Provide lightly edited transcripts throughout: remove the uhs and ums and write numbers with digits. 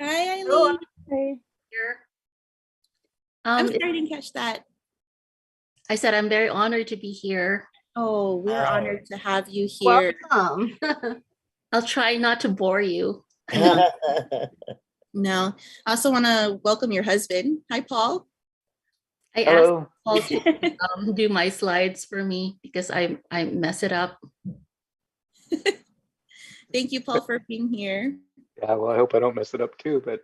Hi, Hello. Eileen. Here. I'm sorry I didn't catch that. I said I'm very honored to be here. Oh, we're honored to have you here. Welcome. I'll try not to bore you. No, I also want to welcome your husband. Hi, Paul. I Hello. asked Paul to do my slides for me because I mess it up. Thank you, Paul, for being here. Yeah, well, I hope I don't mess it up too, but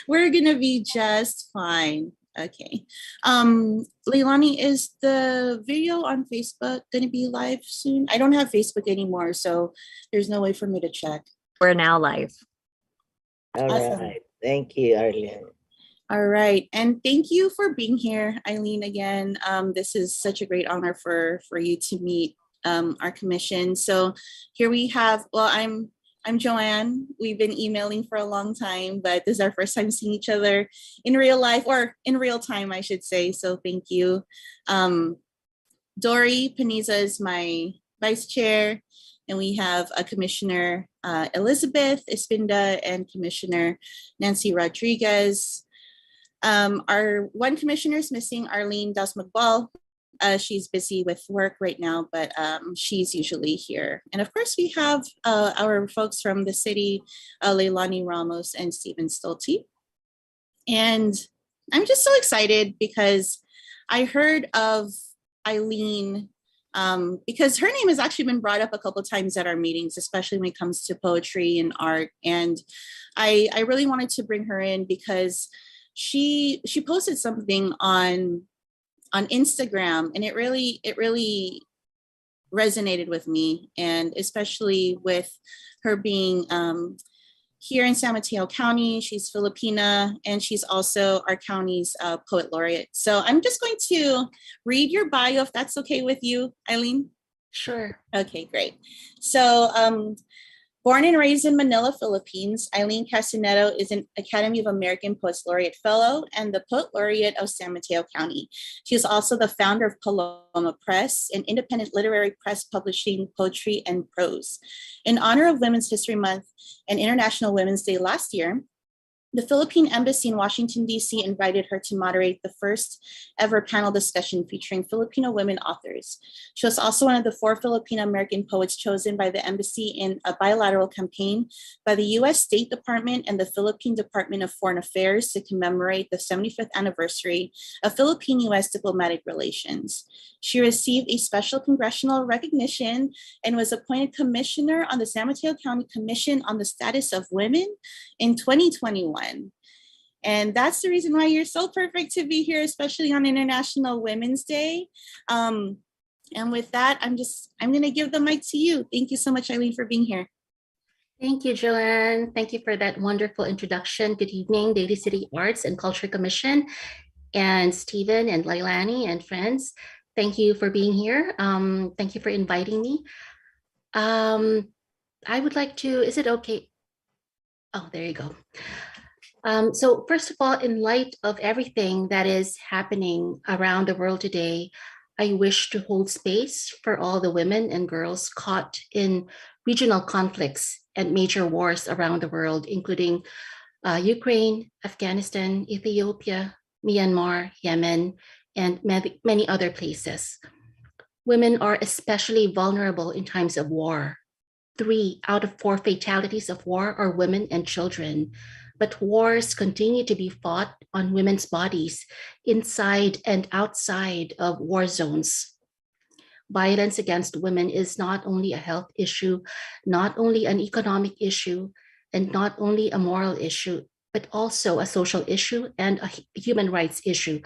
We're gonna be just fine. Okay. Leilani, is the video on Facebook gonna be live soon? I don't have Facebook anymore, so there's no way for me to check. We're now live. All Awesome. right. Thank you, Arlene. All right. And thank you for being here, Eileen, again. This is such a great honor for you to meet our commission. So here we have, well, I'm Joanne. We've been emailing for a long time, but this is our first time seeing each other in real life, or in real time, I should say. So thank you. Dory Paniza is my vice chair, and we have a Commissioner Elizabeth Espinda and Commissioner Nancy Rodriguez. Our one commissioner is missing, Arlene Dasmagbal. She's busy with work right now, but she's usually here. And of course, we have our folks from the city, Leilani Ramos and Stephen Stolte. And I'm just so excited because I heard of Eileen because her name has actually been brought up a couple of times at our meetings, especially when it comes to poetry and art. And I really wanted to bring her in because she posted something on Instagram, and it really resonated with me, and especially with her being here in San Mateo County. She's Filipina, and she's also our county's poet laureate. So I'm just going to read your bio, if that's okay with you, Eileen. Sure. Okay, great. So born and raised in Manila, Philippines, Eileen Castaneda is an Academy of American Poets Laureate Fellow and the Poet Laureate of San Mateo County. She is also the founder of Paloma Press, an independent literary press publishing poetry and prose. In honor of Women's History Month and International Women's Day last year, the Philippine Embassy in Washington, D.C. invited her to moderate the first ever panel discussion featuring Filipino women authors. She was also one of the 4 Filipino American poets chosen by the embassy in a bilateral campaign by the U.S. State Department and the Philippine Department of Foreign Affairs to commemorate the 75th anniversary of Philippine-U.S. diplomatic relations. She received a special congressional recognition and was appointed commissioner on the San Mateo County Commission on the Status of Women in 2021. And that's the reason why you're so perfect to be here, especially on International Women's Day. And with that, I'm going to give the mic to you. Thank you so much, Eileen, for being here. Thank you, Joanne. Thank you for that wonderful introduction. Good evening, Daly City Arts and Culture Commission, and Stephen and Leilani and friends. Thank you for being here. Thank you for inviting me. I would like to, is it okay? Oh, there you go. So first of all, in light of everything that is happening around the world today, I wish to hold space for all the women and girls caught in regional conflicts and major wars around the world, including Ukraine, Afghanistan, Ethiopia, Myanmar, Yemen, and many other places. Women are especially vulnerable in times of war. 3 out of 4 fatalities of war are women and children. But wars continue to be fought on women's bodies inside and outside of war zones. Violence against women is not only a health issue, not only an economic issue, and not only a moral issue, but also a social issue and a human rights issue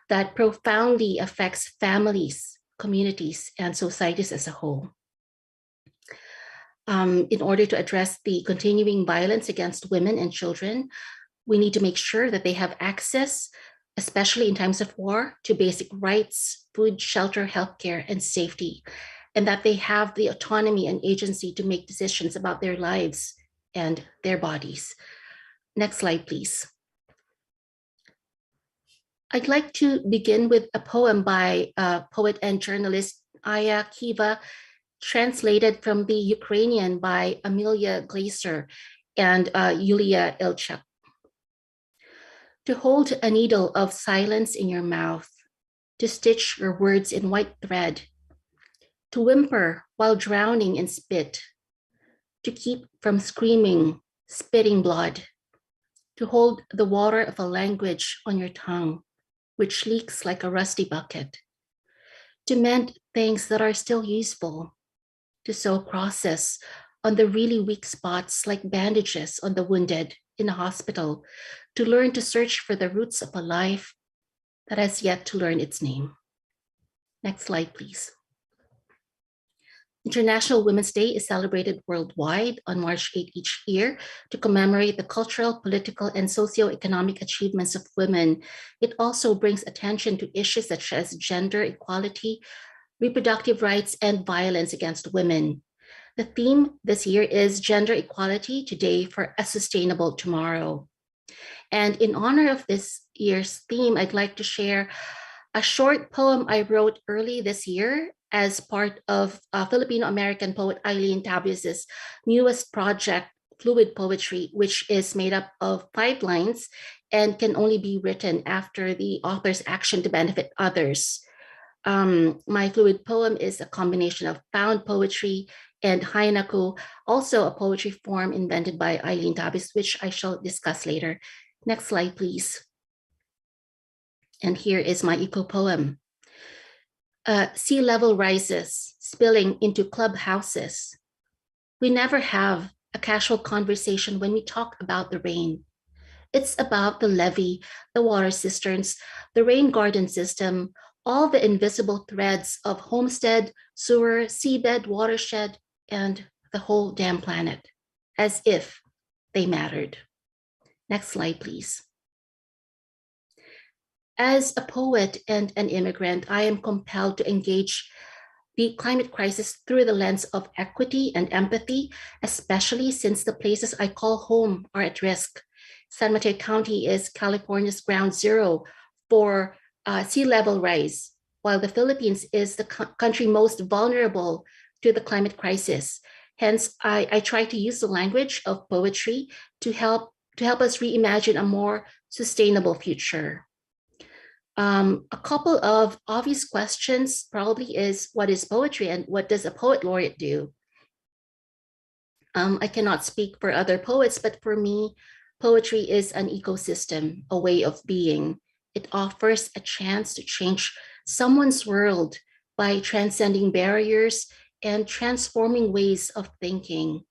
that profoundly affects families, communities, and societies as a whole. In order to address the continuing violence against women and children, we need to make sure that they have access, especially in times of war, to basic rights, food, shelter, healthcare, and safety, and that they have the autonomy and agency to make decisions about their lives and their bodies. Next slide, please. I'd like to begin with a poem by poet and journalist Aya Kiva, translated from the Ukrainian by Amelia Glaser and Yulia Ilchuk. To hold a needle of silence in your mouth, to stitch your words in white thread, to whimper while drowning in spit, to keep from screaming, spitting blood, to hold the water of a language on your tongue, which leaks like a rusty bucket, to mend things that are still useful, to sew crosses on the really weak spots like bandages on the wounded in a hospital, to learn to search for the roots of a life that has yet to learn its name. Next slide, please. International Women's Day is celebrated worldwide on March 8 each year to commemorate the cultural, political, and socioeconomic achievements of women. It also brings attention to issues such as gender equality, reproductive rights, and violence against women. The theme this year is Gender Equality Today for a Sustainable Tomorrow. And in honor of this year's theme, I'd like to share a short poem I wrote early this year as part of Filipino-American poet Eileen Castaneda's newest project, Fluid Poetry, which is made up of 5 lines and can only be written after the author's action to benefit others. My fluid poem is a combination of found poetry and Heineken, also a poetry form invented by Eileen Castaneda, which I shall discuss later. Next slide, please. And here is my eco poem. Sea level rises, spilling into clubhouses. We never have a casual conversation when we talk about the rain. It's about the levee, the water cisterns, the rain garden system, all the invisible threads of homestead, sewer, seabed, watershed, and the whole damn planet, as if they mattered. Next slide, please. As a poet and an immigrant, I am compelled to engage the climate crisis through the lens of equity and empathy, especially since the places I call home are at risk. San Mateo County is California's ground zero for sea level rise, while the Philippines is the country most vulnerable to the climate crisis. Hence, I try to use the language of poetry to help us reimagine a more sustainable future. A couple of obvious questions probably is, what is poetry and what does a poet laureate do? I cannot speak for other poets, but for me, poetry is an ecosystem, a way of being. It offers a chance to change someone's world by transcending barriers and transforming ways of thinking.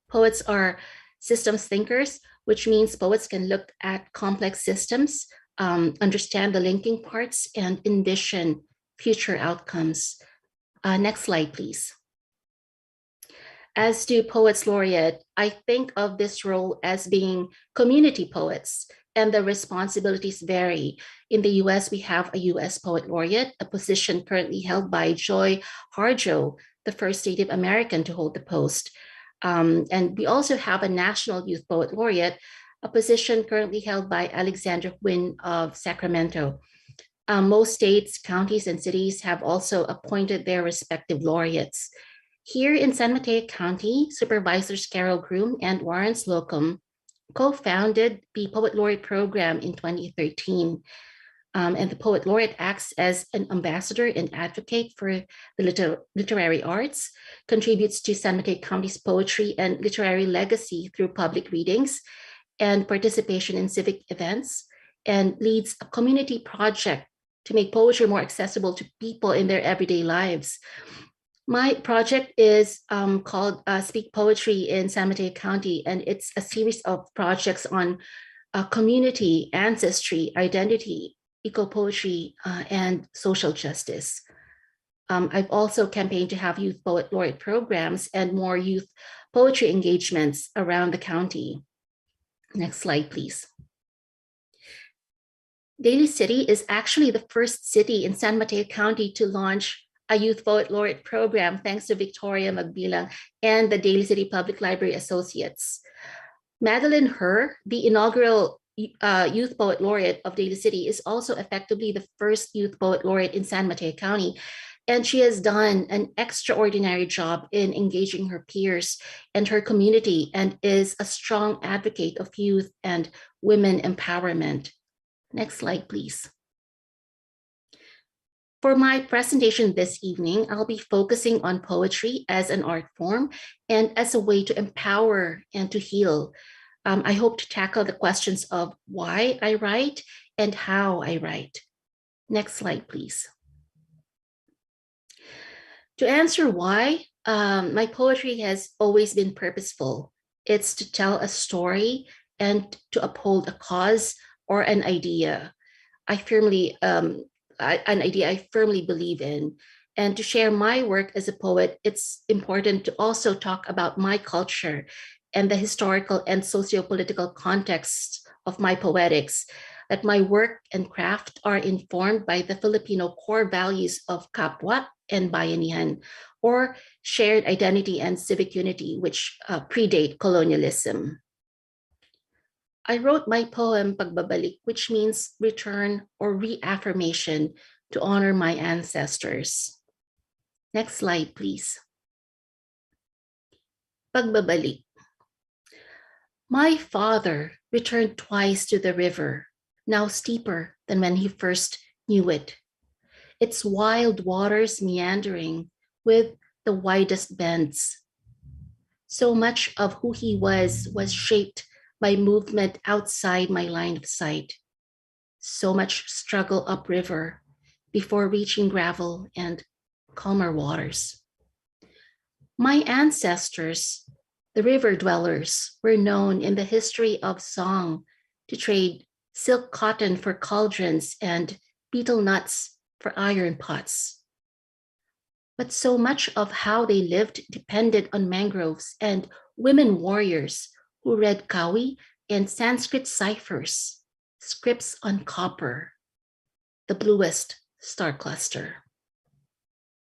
Poets are systems thinkers, which means poets can look at complex systems, understand the linking parts, and envision future outcomes. Next slide, please. As do poets laureate, I think of this role as being community poets, and the responsibilities vary. In the US, we have a US poet laureate, a position currently held by Joy Harjo, the first Native American to hold the post. And we also have a national youth poet laureate, a position currently held by Alexandra Quinn of Sacramento. Most states, counties, and cities have also appointed their respective laureates. Here in San Mateo County, Supervisors Carol Groom and Warren Slocum co-founded the Poet Laureate program in 2013. And the Poet Laureate acts as an ambassador and advocate for the literary arts, contributes to San Mateo County's poetry and literary legacy through public readings and participation in civic events, and leads a community project to make poetry more accessible to people in their everyday lives. My project is called Speak Poetry in San Mateo County, and it's a series of projects on community, ancestry, identity, eco-poetry, and social justice. I've also campaigned to have youth poet laureate programs and more youth poetry engagements around the county. Next slide, please. Daly City is actually the first city in San Mateo County to launch a youth poet laureate program, thanks to Victoria Magbilang and the Daly City Public Library Associates. Madeline Herr, the inaugural youth poet laureate of Daly City, is also effectively the first youth poet laureate in San Mateo County. And she has done an extraordinary job in engaging her peers and her community and is a strong advocate of youth and women empowerment. Next slide, please. For my presentation this evening, I'll be focusing on poetry as an art form and as a way to empower and to heal. I hope to tackle the questions of why I write and how I write. Next slide, please. To answer why, my poetry has always been purposeful. It's to tell a story and to uphold a cause or an idea. An idea I firmly believe in. And to share my work as a poet, it's important to also talk about my culture and the historical and socio-political context of my poetics, that my work and craft are informed by the Filipino core values of kapwa and bayanihan, or shared identity and civic unity, which predate colonialism. I wrote my poem Pagbabalik, which means return or reaffirmation to honor my ancestors. Next slide, please. Pagbabalik. My father returned twice to the river, now steeper than when he first knew it. Its wild waters meandering with the widest bends. So much of who he was shaped by movement outside my line of sight. So much struggle upriver before reaching gravel and calmer waters. My ancestors, the river dwellers, were known in the history of song to trade silk cotton for cauldrons and betel nuts for iron pots. But so much of how they lived depended on mangroves and women warriors who read Kawi and Sanskrit ciphers, scripts on copper, the bluest star cluster.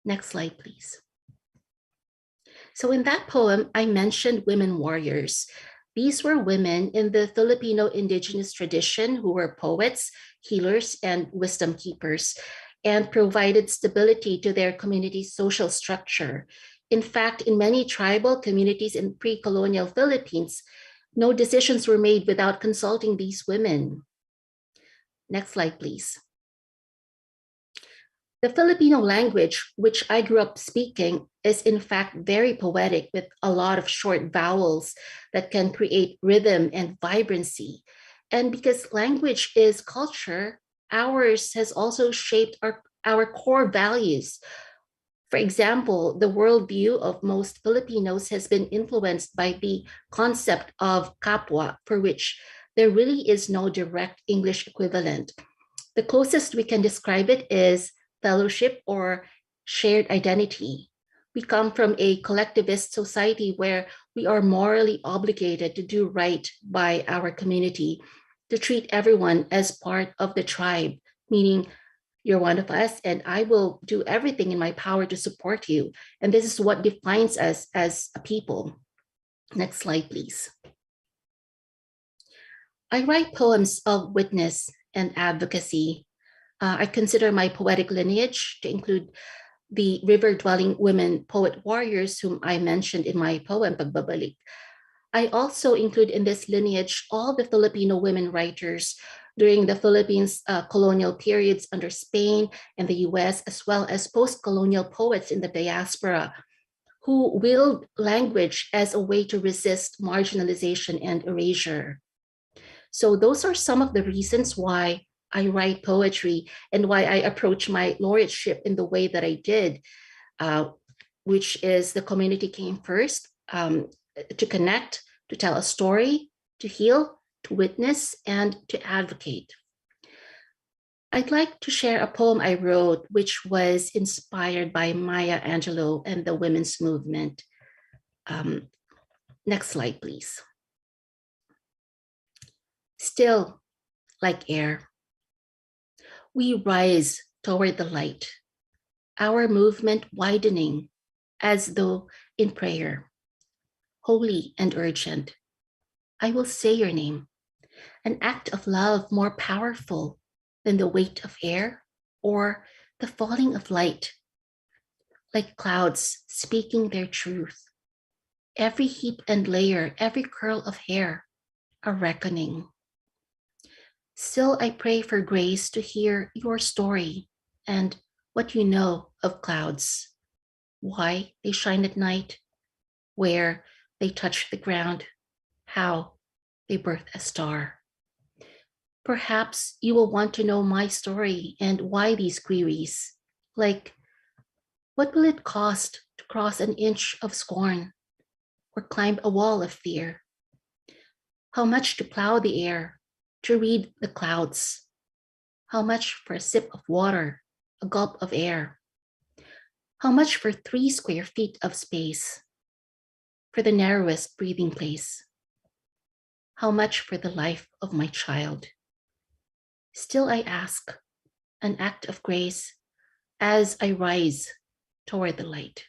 Next slide, please. So in that poem, I mentioned women warriors. These were women in the Filipino indigenous tradition who were poets, healers, and wisdom keepers, and provided stability to their community's social structure. In fact, in many tribal communities in pre-colonial Philippines, no decisions were made without consulting these women. Next slide, please. The Filipino language, which I grew up speaking, is in fact very poetic with a lot of short vowels that can create rhythm and vibrancy. And because language is culture, ours has also shaped our core values. For example, the worldview of most Filipinos has been influenced by the concept of kapwa, for which there really is no direct English equivalent. The closest we can describe it is fellowship or shared identity. We come from a collectivist society where we are morally obligated to do right by our community, to treat everyone as part of the tribe, meaning you're one of us and I will do everything in my power to support you. And this is what defines us as a people. Next slide, please. I write poems of witness and advocacy. I consider my poetic lineage to include the river-dwelling women poet warriors whom I mentioned in my poem, Pagbabalik. I also include in this lineage all the Filipino women writers during the Philippines' colonial periods under Spain and the US, as well as post-colonial poets in the diaspora who willed language as a way to resist marginalization and erasure. So those are some of the reasons why I write poetry and why I approach my laureateship in the way that I did, which is the community came first, to connect, to tell a story, to heal, to witness, and to advocate. I'd like to share a poem I wrote, which was inspired by Maya Angelou and the women's movement. Next slide, please. Still, like air, we rise toward the light, our movement widening as though in prayer, holy and urgent. I will say your name, an act of love more powerful than the weight of air or the falling of light. like clouds speaking their truth. Every heap and layer, every curl of hair, a reckoning. Still, I pray for grace to hear your story and what you know of clouds, why they shine at night, where they touch the ground, how they birth a star. Perhaps you will want to know my story and why these queries, like what will it cost to cross an inch of scorn or climb a wall of fear? How much to plow the air, to read the clouds? How much for a sip of water, a gulp of air? How much for 3 square feet of space, for the narrowest breathing place? How much for the life of my child? Still I ask, an act of grace as I rise toward the light.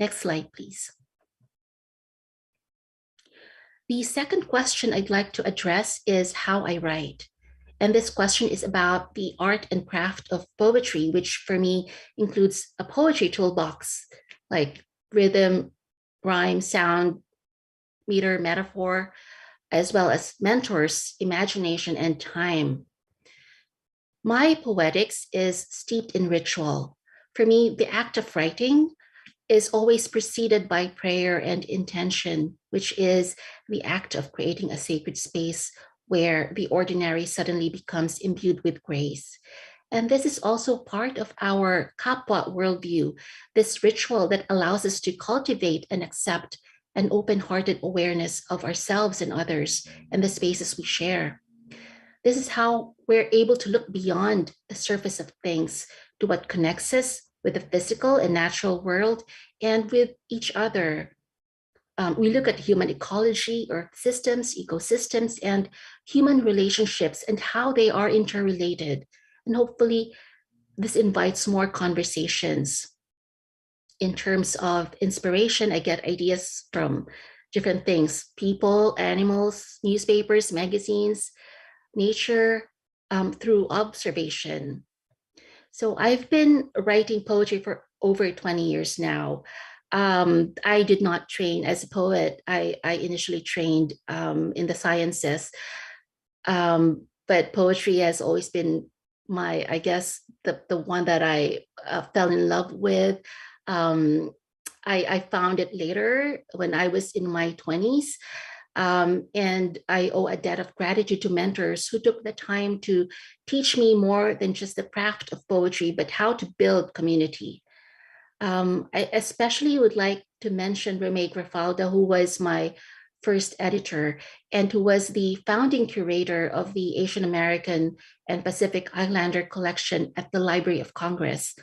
Next slide, please. The second question I'd like to address is how I write. And this question is about the art and craft of poetry, which for me includes a poetry toolbox like rhythm, rhyme, sound, meter, metaphor, as well as mentors, imagination, and time. My poetics is steeped in ritual. For me, the act of writing is always preceded by prayer and intention, which is the act of creating a sacred space where the ordinary suddenly becomes imbued with grace. And this is also part of our Kapwa worldview, this ritual that allows us to cultivate and accept an open-hearted awareness of ourselves and others and the spaces we share. This is how we're able to look beyond the surface of things to what connects us with the physical and natural world and with each other. We look at human ecology, earth systems, ecosystems, and human relationships and how they are interrelated. And hopefully this invites more conversations. In terms of inspiration, I get ideas from different things: people, animals, newspapers, magazines, nature, through observation. So I've been writing poetry for over 20 years now. I did not train as a poet. I initially trained in the sciences, but poetry has always been my, I guess, the one that I fell in love with. I found it later when I was in my 20s. And I owe a debt of gratitude to mentors who took the time to teach me more than just the craft of poetry, but how to build community. I especially would like to mention Reme Grafalda, who was my first editor and who was the founding curator of the Asian American and Pacific Islander collection at the Library of Congress.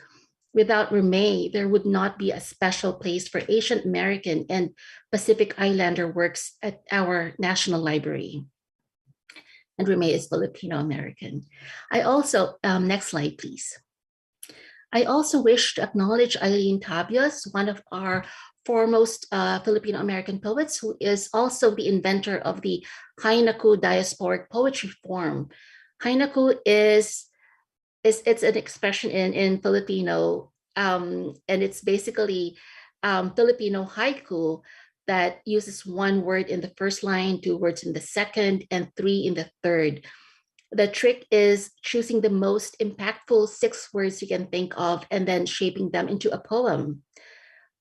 Without Reme, there would not be a special place for Asian American and Pacific Islander works at our National Library. And Reme is Filipino American. I also, next slide, please. I also wish to acknowledge Eileen Tabias, one of our foremost Filipino American poets, who is also the inventor of the Heineken diasporic poetry form. Heineken it's an expression in Filipino, and it's basically Filipino haiku that uses one word in the first line, 2 words in the second, and 3 in the third. The trick is choosing the most impactful 6 words you can think of and then shaping them into a poem.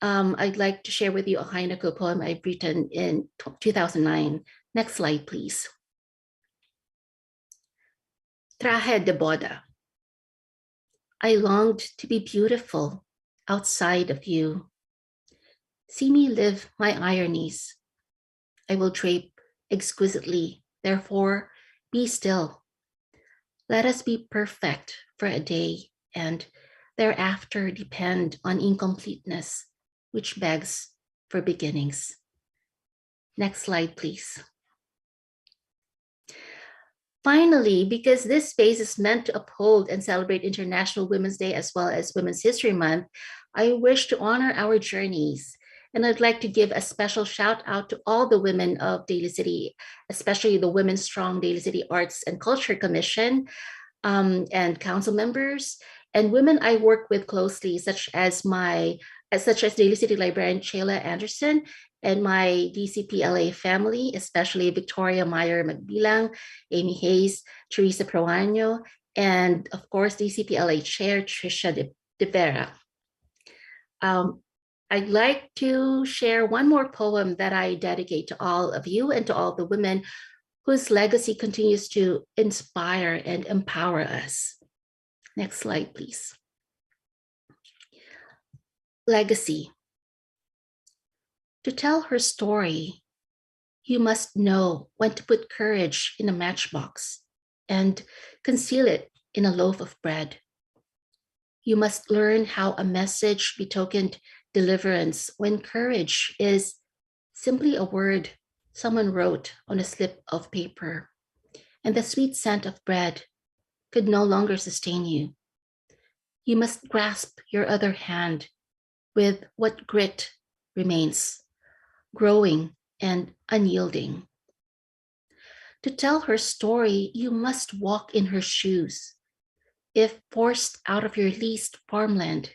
I'd like to share with you a Heineken poem I've written in 2009. Next slide, please. Traje de boda. I longed to be beautiful outside of you. See me live my ironies. I will drape exquisitely, therefore be still. Let us be perfect for a day and thereafter depend on incompleteness, which begs for beginnings. Next slide, please. Finally, because this space is meant to uphold and celebrate International Women's Day as well as Women's History Month, I wish to honor our journeys. And I'd like to give a special shout out to all the women of Daly City, especially the Women's Strong Daly City Arts and Culture Commission and council members, And women I work with closely, such as Daly City Librarian Sheila Anderson and my DCPLA family, especially Victoria Meyer Magbilang, Amy Hayes, Teresa Proaño, and of course, DCPLA Chair Tricia De Vera. I'd like to share one more poem that I dedicate to all of you and to all the women whose legacy continues to inspire and empower us. Next slide, please. Legacy. To tell her story, you must know when to put courage in a matchbox and conceal it in a loaf of bread. You must learn how a message betokened deliverance when courage is simply a word someone wrote on a slip of paper, and the sweet scent of bread could no longer sustain you. You must grasp your other hand with what grit remains, growing and unyielding. To tell her story, you must walk in her shoes. If forced out of your leased farmland,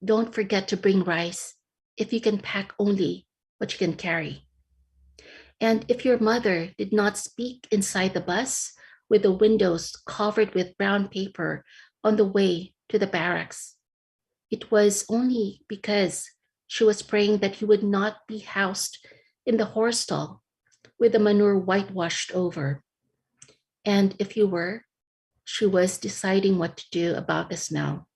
don't forget to bring rice if you can pack only what you can carry. And if your mother did not speak inside the bus with the windows covered with brown paper on the way to the barracks, it was only because she was praying that you would not be housed in the horse stall with the manure whitewashed over. And if you were, she was deciding what to do about the smell.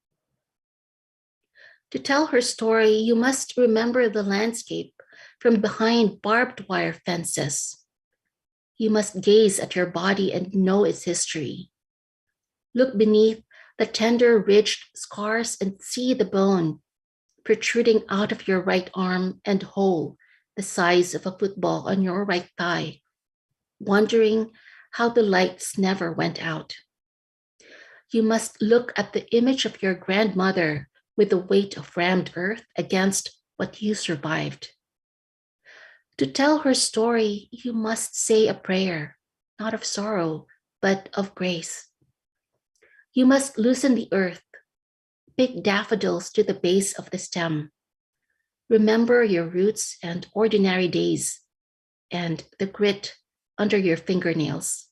To tell her story, you must remember the landscape from behind barbed wire fences. You must gaze at your body and know its history. Look beneath the tender ridged scars and see the bone protruding out of your right arm and hole the size of a football on your right thigh, wondering how the lights never went out. You must look at the image of your grandmother with the weight of rammed earth against what you survived. To tell her story, you must say a prayer, not of sorrow, but of grace. You must loosen the earth, pick daffodils to the base of the stem. Remember your roots and ordinary days and the grit under your fingernails,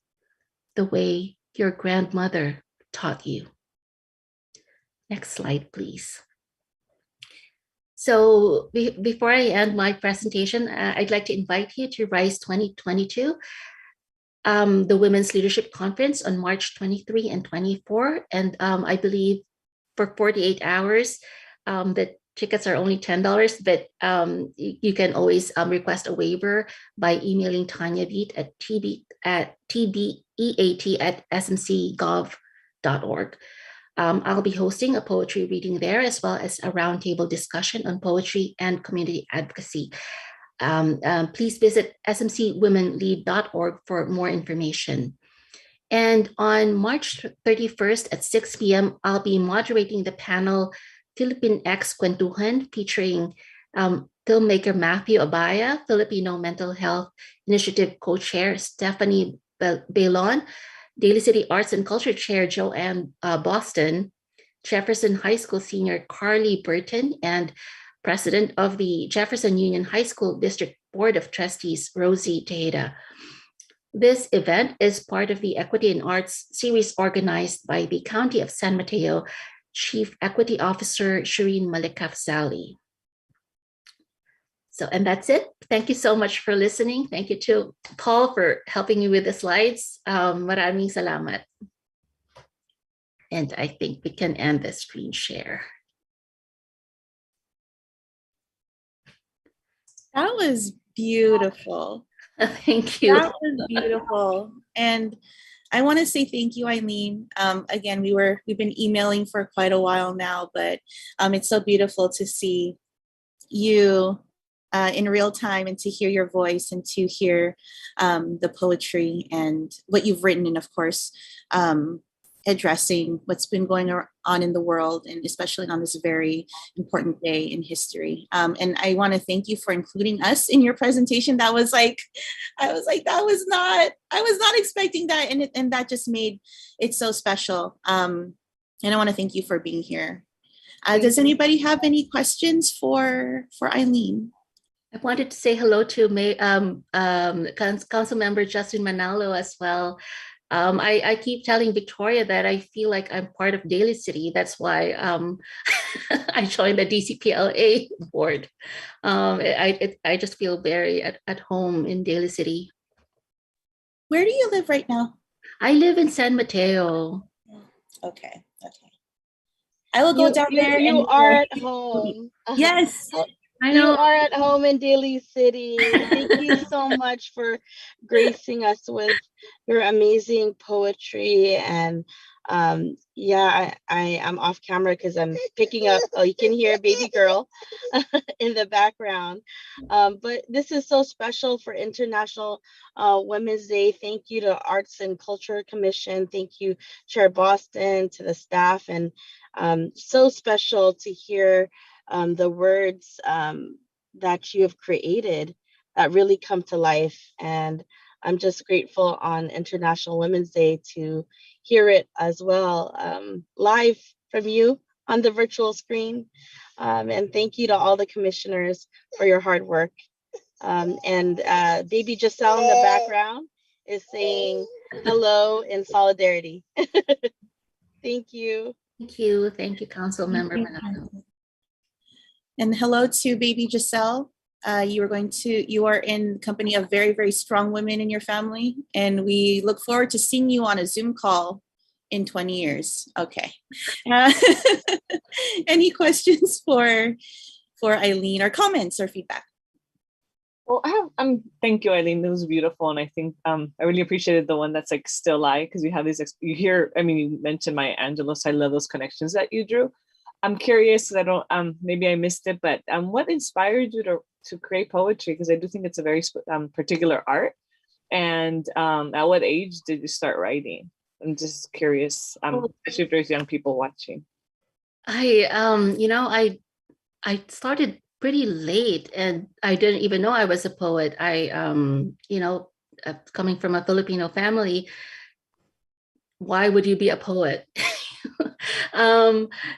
the way your grandmother taught you. Next slide, please. So before I end my presentation, I'd like to invite you to RISE 2022, the Women's Leadership Conference on March 23 and 24. And I believe for 48 hours, the tickets are only $10, but you can always request a waiver by emailing Tanya Beat at tbeat@smcgov.org. I'll be hosting a poetry reading there, as well as a roundtable discussion on poetry and community advocacy. Please visit smcwomenlead.org for more information. And on March 31st at 6 p.m., I'll be moderating the panel Philippine X Kwentuhan, featuring filmmaker Matthew Abaya, Filipino Mental Health Initiative co-chair Stephanie Bailon, Daly City Arts and Culture Chair Joanne Boston, Jefferson High School Senior Carly Burton, and President of the Jefferson Union High School District Board of Trustees, Rosie Tejeda. This event is part of the Equity and Arts series organized by the County of San Mateo Chief Equity Officer Shireen Malikafzali. So, and that's it. Thank you so much for listening. Thank you to Paul for helping me with the slides. Maraming salamat. And I think we can end the screen share. That was beautiful. Thank you. That was beautiful. And I want to say thank you, Eileen. Again, we've been emailing for quite a while now, but it's so beautiful to see you in real time and to hear your voice and to hear the poetry and what you've written, and of course, addressing what's been going on in the world, and especially on this very important day in history. And I want to thank you for including us in your presentation. I was not expecting that, and that just made it so special. And I want to thank you for being here. Does anybody have any questions for Eileen? I wanted to say hello to Council Member Justin Manalo as well. I keep telling Victoria that I feel like I'm part of Daly City. That's why I joined the DCPLA board. I just feel very at home in Daly City. Where do you live right now? I live in San Mateo. Okay. I will go down there. You are at home. Yes. I You know. are at home in Daly City. Thank you so much for gracing us with your amazing poetry. And yeah, I am off camera because I'm picking up, oh, you can hear baby girl in the background. But this is so special for International Women's Day. Thank you to Arts and Culture Commission. Thank you, Chair Boston, to the staff. And so special to hear the words that you have created that really come to life. And I'm just grateful on International Women's Day to hear it as well, live from you on the virtual screen. And thank you to all the commissioners for your hard work. And baby Giselle in the background is saying hello in solidarity. Thank you. Thank you, Council Member Manalo. And hello to baby Giselle. You are in company of very, very strong women in your family. And we look forward to seeing you on a Zoom call in 20 years. Okay. Any questions for Eileen, or comments or feedback? Well, thank you, Eileen. That was beautiful. And I think I really appreciated the one that's like still I, because we have these, you hear, I mean, you mentioned my Angelou, so I love those connections that you drew. I'm curious, I don't, maybe I missed it, but what inspired you to create poetry? Because I do think it's a very particular art. And at what age did you start writing? I'm just curious, especially if there's young people watching. I started pretty late, and I didn't even know I was a poet. Coming from a Filipino family, why would you be a poet?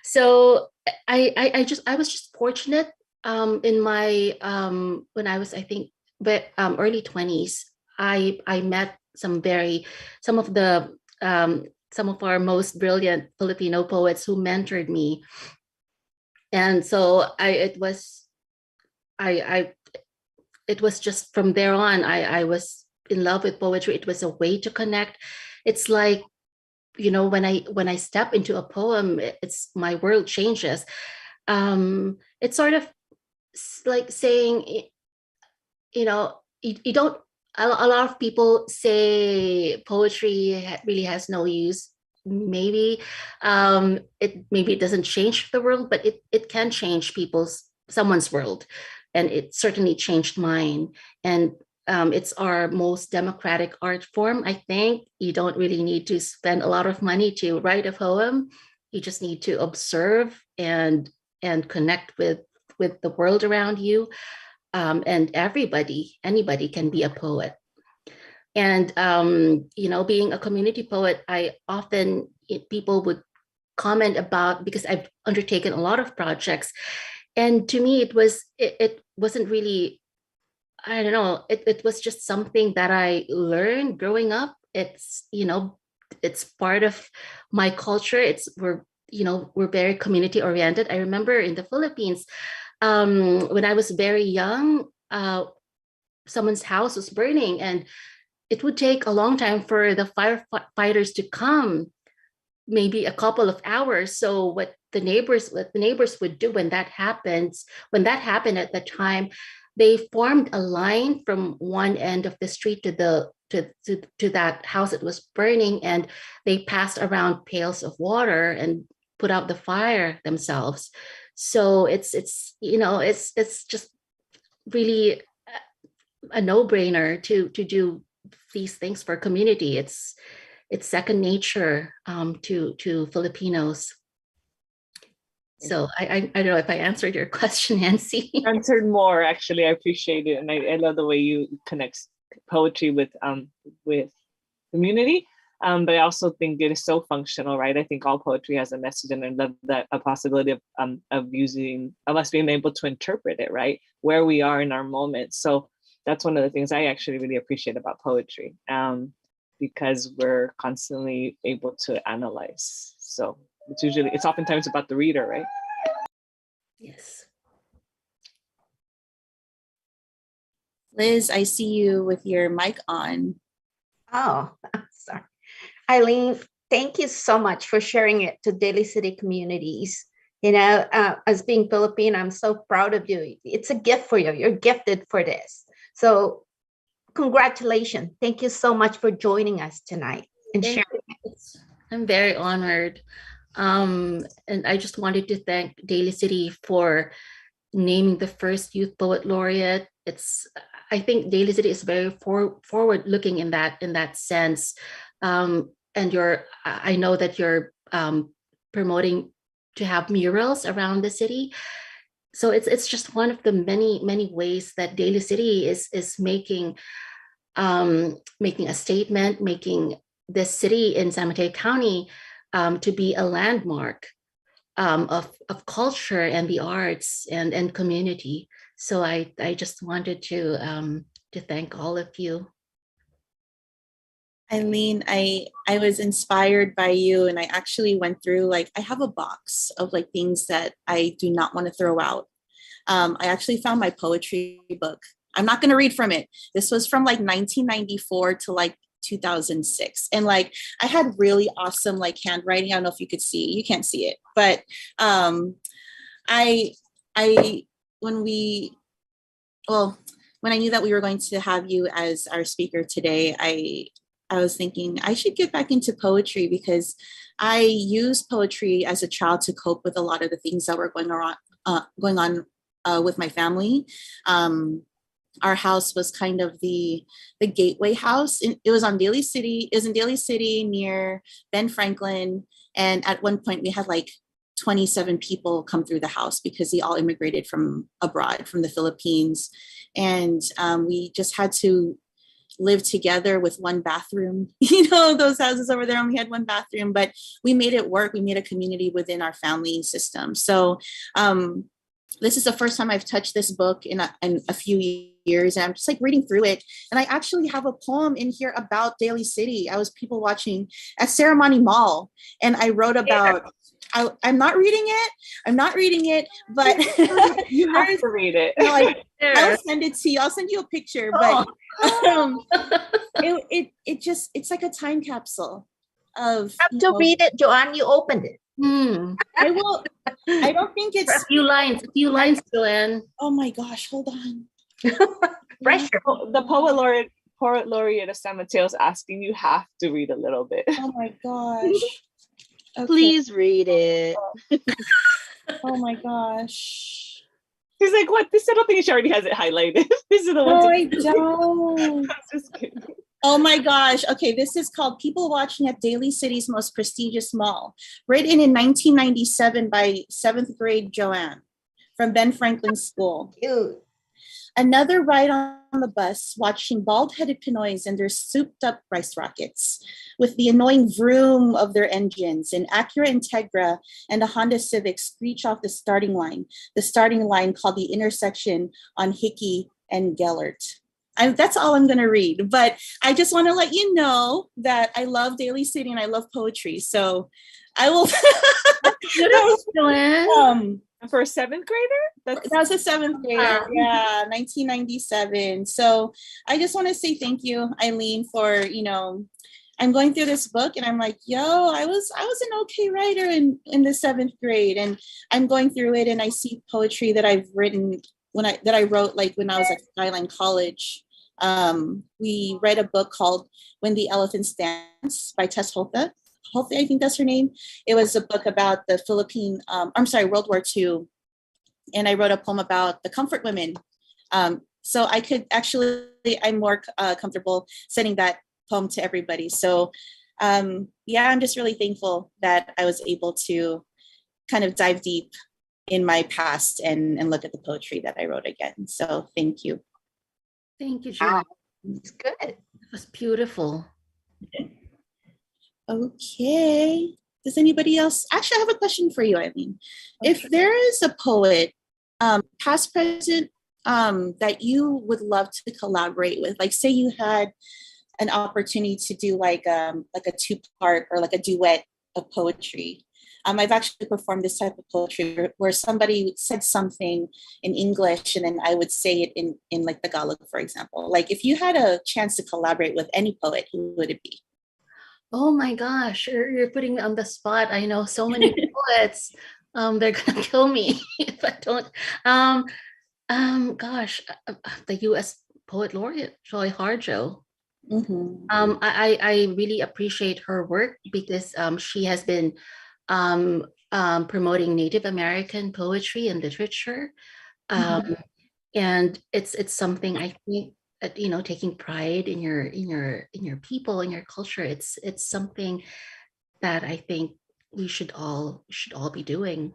So I was just fortunate in my when I was, I think, early 20s. I met some of our most brilliant Filipino poets who mentored me, and so it was just from there on, I was in love with poetry. It was a way to connect. It's like, when I step into a poem, it's my world changes. It's sort of like saying, you don't, a lot of people say poetry really has no use. Maybe it doesn't change the world, but it can change someone's world. And it certainly changed mine. And it's our most democratic art form. I think you don't really need to spend a lot of money to write a poem. You just need to observe and connect with the world around you. And anybody can be a poet. And being a community poet, people would comment about, because I've undertaken a lot of projects, and to me it wasn't really, I don't know, it was just something that I learned growing up. It's part of my culture. We're very community oriented. I remember in the Philippines, when I was very young, someone's house was burning, and it would take a long time for the firefighters to come, maybe a couple of hours. So what the neighbors would do when that happened at the time, they formed a line from one end of the street to that house that was burning, and they passed around pails of water and put out the fire themselves. So it's just really a no-brainer to do these things for community. It's second nature to Filipinos. So I don't know if I answered your question, Nancy. Answered more, actually. I appreciate it, and I love the way you connect poetry with community. But I also think it is so functional, right? I think all poetry has a message, and I love that a possibility of us being able to interpret it, right? Where we are in our moment. So that's one of the things I actually really appreciate about poetry, because we're constantly able to analyze. So it's oftentimes about the reader, right? Yes. Liz, I see you with your mic on. Oh, sorry. Eileen, thank you so much for sharing it to Daly City communities. You know, as being Filipino, I'm so proud of you. It's a gift for you. You're gifted for this. So congratulations. Thank you so much for joining us tonight and Thank sharing. you. I'm very honored. And I just wanted to thank Daly City for naming the first Youth Poet Laureate. I think Daly City is very forward looking in that sense. And I know that you're promoting to have murals around the city. So it's just one of the many ways that Daly City is making a statement, making this city in San Mateo County to be a landmark of culture and the arts and community. So I just wanted to thank all of you. Eileen, I was inspired by you, and I actually went through, like, I have a box of like things that I do not want to throw out. I actually found my poetry book. I'm not going to read from it. This was from like 1994 to like 2006. And like, I had really awesome like handwriting. I don't know if you could see, you can't see it, but when I knew that we were going to have you as our speaker today, I was thinking I should get back into poetry, because I used poetry as a child to cope with a lot of the things that were going on with my family. Our house was kind of the gateway house. It was on Daly City. It was in Daly City near Ben Franklin. And at one point we had like 27 people come through the house because they all immigrated from abroad, from the Philippines. And we just had to live together with one bathroom. You know, those houses over there only had one bathroom, but we made it work. We made a community within our family system. So this is the first time I've touched this book in a few years, and I'm just like reading through it. And I actually have a poem in here about Daly City. I was people watching at Ceremony Mall, and I wrote about, I'm not reading it, but you have to read it. No, I'll send it to you. I'll send you a picture, but it's like a time capsule of. You have to read it, Joanne. You opened it. I will. I don't think it's a few lines, Joanne. Oh my gosh, hold on. Pressure. The poet laureate of San Mateo is asking, you have to read a little bit. Oh my gosh. Okay. Please read it. Oh my gosh. She's like, what? This, I don't think she already has it highlighted. This is the one. No, I don't. I'm just kidding. Oh my gosh. Okay, this is called People Watching at Daly City's Most Prestigious Mall. Written in 1997 by 7th grade Joanne from Ben Franklin School. Cute. Another ride on the bus, watching bald-headed Pinoys and their souped-up rice rockets, with the annoying vroom of their engines, an Acura Integra and a Honda Civic screech off the starting line called the intersection on Hickey and Gellert. That's all I'm going to read, but I just want to let you know that I love Daly City and I love poetry, so I will. For a 7th grader? That's a 7th grader. Wow. Yeah, 1997. So I just want to say thank you, Eileen, for, I'm going through this book and I'm like, I was an okay writer in the 7th grade, and I'm going through it and I see poetry that I've written that I wrote like when I was at Skyline College. We read a book called When the Elephants Dance by Tess Holthe. I think that's her name. It was a book about the World War II. And I wrote a poem about the comfort women. So I'm more comfortable sending that poem to everybody. So I'm just really thankful that I was able to kind of dive deep in my past and look at the poetry that I wrote again. So thank you. Thank you, Joanne. It's good. It was beautiful. Okay. Does anybody else? Actually, I have a question for you, Eileen. If there is a poet, past, present, that you would love to collaborate with, like say you had an opportunity to do like a two-part or like a duet of poetry. I've actually performed this type of poetry where somebody said something in English and then I would say it in like Tagalog, for example. Like if you had a chance to collaborate with any poet, who would it be? Oh my gosh, you're putting me on the spot. I know so many poets. They're gonna kill me if I don't. Gosh, the U.S. Poet Laureate Joy Harjo. Mm-hmm. I really appreciate her work because she has been promoting Native American poetry and literature, and it's something I think taking pride in your people, in your culture. It's something that I think we should all be doing.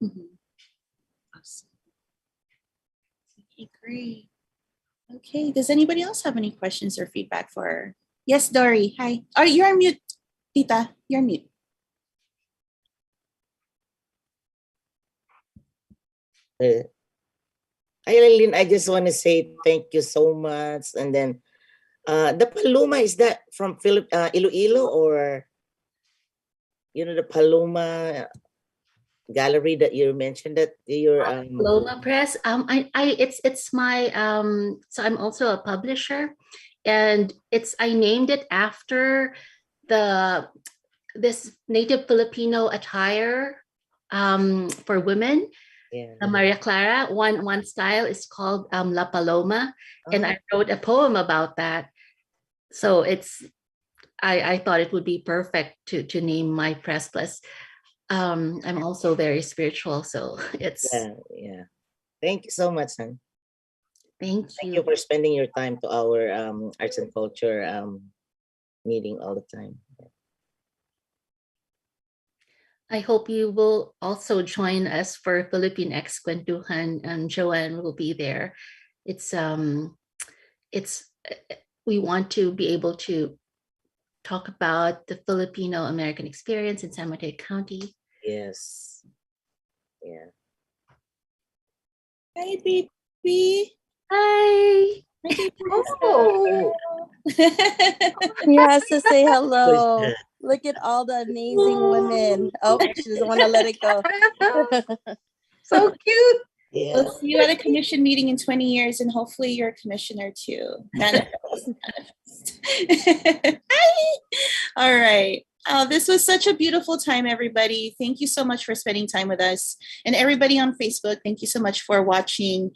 Mm-hmm. Awesome. Okay, great. Okay, does anybody else have any questions or feedback for her? Yes, Dory. Hi. Oh, you're on mute, Tita. You're on mute. Aileen, I just want to say thank you so much. And then the Paloma, is that from Iloilo, or the Paloma gallery that you mentioned that you're Paloma Press. It's my so I'm also a publisher, and I named it after this native Filipino attire for women. yeah. Maria Clara. One style is called La Paloma, and I wrote a poem about that. So I thought it would be perfect to name my press. Plus, I'm also very spiritual, so it's yeah. Thank you so much, hon. Thank Thank you for spending your time to our arts and culture meeting all the time. I hope you will also join us for Philippine X Kwentuhan, and Joanne will be there. It's we want to be able to talk about the Filipino American experience in San Mateo County. Yes. Yeah. Hi, baby. Hi. Oh, He has to say hello. Look at all the amazing women. Oh, she doesn't want to let it go. so cute. Yeah. We'll see you at a commission meeting in 20 years, and hopefully you're a commissioner too. Manifest. Hi. All right. This was such a beautiful time, everybody. Thank you so much for spending time with us. And everybody on Facebook, thank you so much for watching.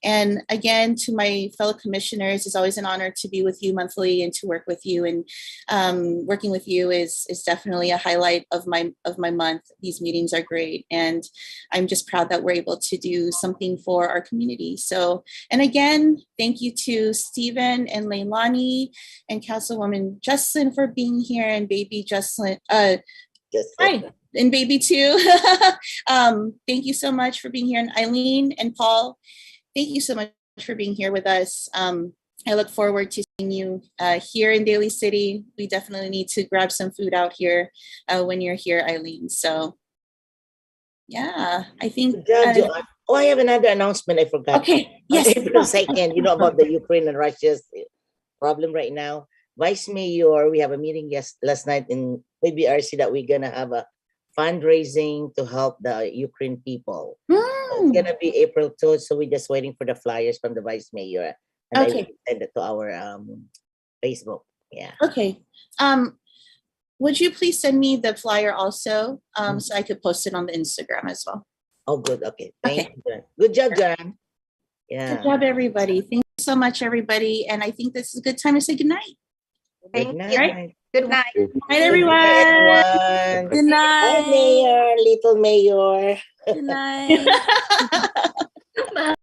And again, to my fellow commissioners, it's always an honor to be with you monthly and to work with you. And working with you is definitely a highlight of my month. These meetings are great. And I'm just proud that we're able to do something for our community. So, and again, thank you to Stephen and Leilani and Councilwoman Jocelyn for being here, and baby Jocelyn. Hi, and baby too. Thank you so much for being here. And Eileen and Paul, thank you so much for being here with us. I look forward to seeing you here in Daly City. We definitely need to grab some food out here when you're here, Eileen. So yeah, I think. I have another announcement. I forgot. Okay, yes. On April 2nd, about the Ukraine and Russia's problem right now. Vice Mayor, we have a meeting last night in BRC that we're gonna have a fundraising to help the Ukraine people. It's gonna be April 2, so we're just waiting for the flyers from the Vice Mayor, and I will send it to our Facebook. Yeah. Okay. Would you please send me the flyer also, so I could post it on the Instagram as well? Oh, good. Okay. Thank you. Good job, Jan. Yeah. Good job, everybody. Thank you so much, everybody. And I think this is a good time to say goodnight. Thank Good you. night. Good night. Good night, everyone. Good night. Hi, Mayor, little Mayor. Good night. Bye.